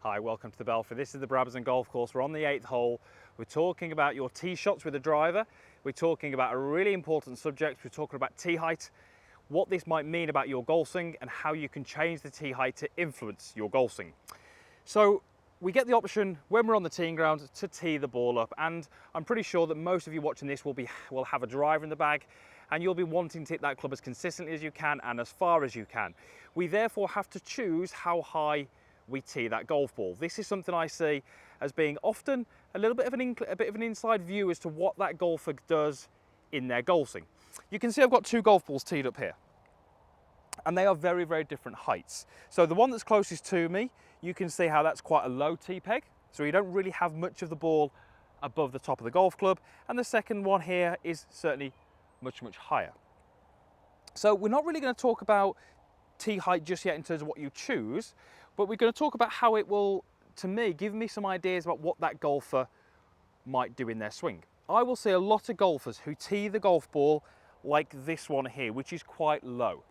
Hi, welcome to the Belfry. This is the Brabazon Golf Course. We're on the 8th hole. We're talking about your tee shots with the driver. We're talking about a really important subject. We're talking about tee height, what this might mean about your golf swing and how you can change the tee height to influence your golf swing. So we get the option when we're on the teeing ground to tee the ball up, and I'm pretty sure that most of you watching this will have a driver in the bag, and you'll be wanting to hit that club as consistently as you can and as far as you can. We therefore have to choose how high we tee that golf ball. This is something I see as being often a little bit of an inside view as to what that golfer does in their golf swing. You can see I've got two golf balls teed up here, and they are very, very different heights. So the one that's closest to me, you can see how that's quite a low tee peg, so you don't really have much of the ball above the top of the golf club, and the second one here is certainly much, much higher. So we're not really going to talk about tee height just yet in terms of what you choose, but we're going to talk about how it will, to me, give me some ideas about what that golfer might do in their swing. I will see a lot of golfers who tee the golf ball like this one here, which is quite low.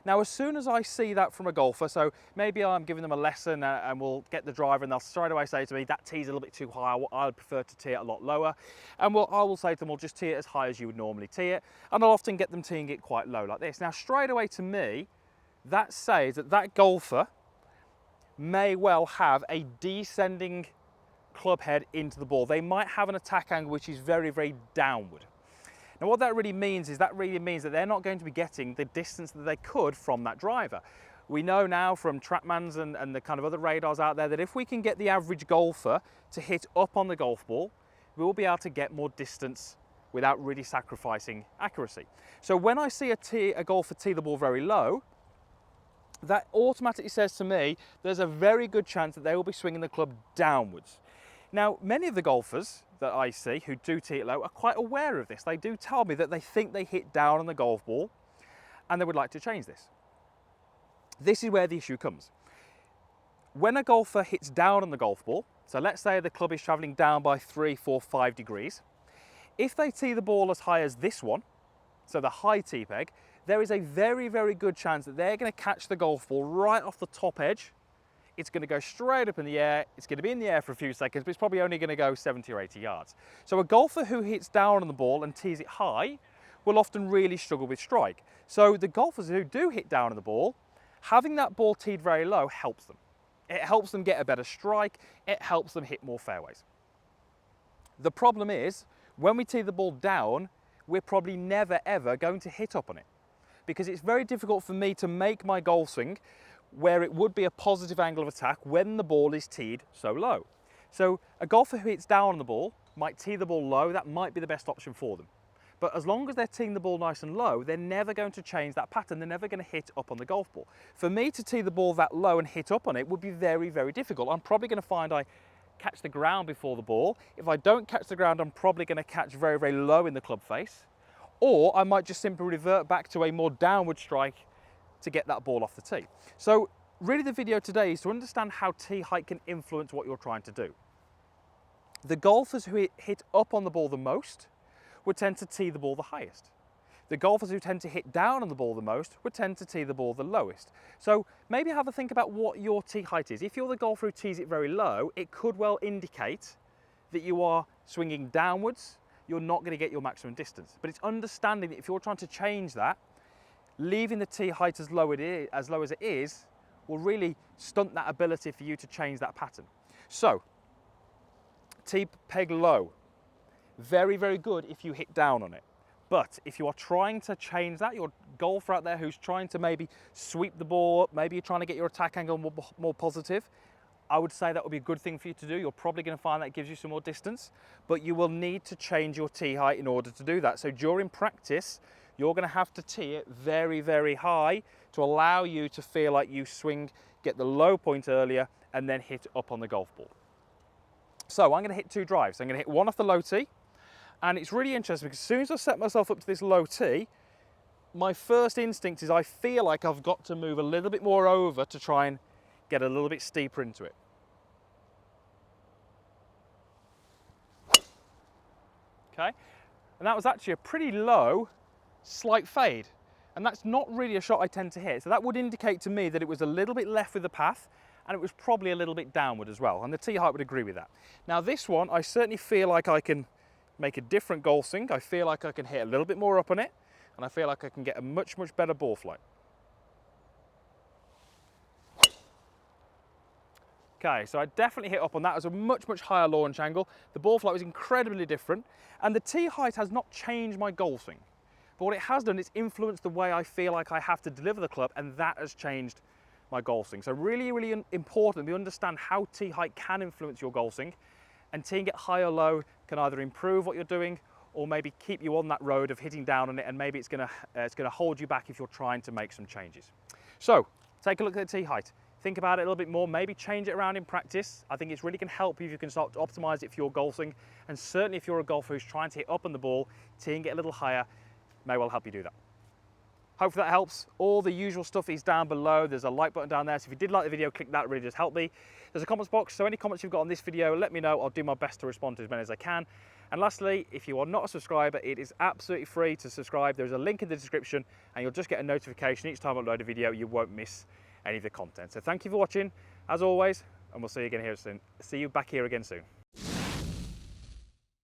Now, as soon as I see that from a golfer, so maybe I'm giving them a lesson and we'll get the driver and they'll straight away say to me, that tee's a little bit too high, I would prefer to tee it a lot lower. And I will say to them, well, just tee it as high as you would normally tee it. And I'll often get them teeing it quite low like this. Now, straight away to me, that says that that golfer may well have a descending club head into the ball. They might have an attack angle which is very, very downward. Now what that really means is that they're not going to be getting the distance that they could from that driver. We know now from TrackMans and the kind of other radars out there that if we can get the average golfer to hit up on the golf ball, we will be able to get more distance without really sacrificing accuracy. So when I see a golfer tee the ball very low, that automatically says to me there's a very good chance that they will be swinging the club downwards. Now, many of the golfers that I see who do tee it low are quite aware of this. They do tell me that they think they hit down on the golf ball and they would like to change this. This is where the issue comes. When a golfer hits down on the golf ball, so let's say the club is traveling down by 3, 4, 5 degrees, if they tee the ball as high as this one, so the high tee peg, there is a very, very good chance that they're going to catch the golf ball right off the top edge. It's going to go straight up in the air. It's going to be in the air for a few seconds, but it's probably only going to go 70 or 80 yards. So a golfer who hits down on the ball and tees it high will often really struggle with strike. So the golfers who do hit down on the ball, having that ball teed very low helps them. It helps them get a better strike. It helps them hit more fairways. The problem is, when we tee the ball down, we're probably never ever going to hit up on it, because it's very difficult for me to make my golf swing where it would be a positive angle of attack when the ball is teed so low. So a golfer who hits down on the ball might tee the ball low. That might be the best option for them. But as long as they're teeing the ball nice and low, they're never going to change that pattern. They're never going to hit up on the golf ball. For me to tee the ball that low and hit up on it would be very, very difficult. I'm probably going to find I catch the ground before the ball. If I don't catch the ground, I'm probably going to catch very, very low in the club face. Or I might just simply revert back to a more downward strike to get that ball off the tee. So really the video today is to understand how tee height can influence what you're trying to do. The golfers who hit up on the ball the most would tend to tee the ball the highest. The golfers who tend to hit down on the ball the most would tend to tee the ball the lowest. So maybe have a think about what your tee height is. If you're the golfer who tees it very low, it could well indicate that you are swinging downwards. You're not going to get your maximum distance. But it's understanding that if you're trying to change that, leaving the tee height as low as it is will really stunt that ability for you to change that pattern. So, tee peg low, very, very good if you hit down on it. But if you are trying to change that, you're a golfer out there who's trying to maybe sweep the ball up, maybe you're trying to get your attack angle more positive, I would say that would be a good thing for you to do. You're probably going to find that gives you some more distance, but you will need to change your tee height in order to do that. So during practice, you're going to have to tee it very, very high to allow you to feel like you swing, get the low point earlier, and then hit up on the golf ball. So I'm going to hit two drives. I'm going to hit one off the low tee, and it's really interesting because as soon as I set myself up to this low tee, my first instinct is I feel like I've got to move a little bit more over to try and get a little bit steeper into it. Okay, and that was actually a pretty low, slight fade. And that's not really a shot I tend to hit. So that would indicate to me that it was a little bit left with the path and it was probably a little bit downward as well, and the tee height would agree with that. Now this one, I certainly feel like I can make a different goal swing. I feel like I can hit a little bit more up on it, and I feel like I can get a much better ball flight. Okay, so I definitely hit up on that. It was a much higher launch angle. The ball flight was incredibly different, and the tee height has not changed my golf swing. But what it has done is influenced the way I feel like I have to deliver the club, and that has changed my golf swing. So really important we understand how tee height can influence your golf swing, and teeing it high or low can either improve what you're doing or maybe keep you on that road of hitting down on it, and maybe it's gonna hold you back if you're trying to make some changes. So take a look at the tee height. Think about it a little bit more, maybe change it around in practice. I think it's really can help you if you can start to optimize it for your golf swing, and certainly if you're a golfer who's trying to hit up on the ball, teeing it a little higher may well help you do that. Hopefully that helps. All the usual stuff is down below. There's a like button down there, so if you did like the video, click that, it really does help me. There's a comments box, so any comments you've got on this video, let me know. I'll do my best to respond to as many as I can. And lastly, if you are not a subscriber, it is absolutely free to subscribe. There's a link in the description, and you'll just get a notification each time I upload a video. You won't miss any of the content. So thank you for watching, as always, and we'll see you again here soon. See you back here again soon.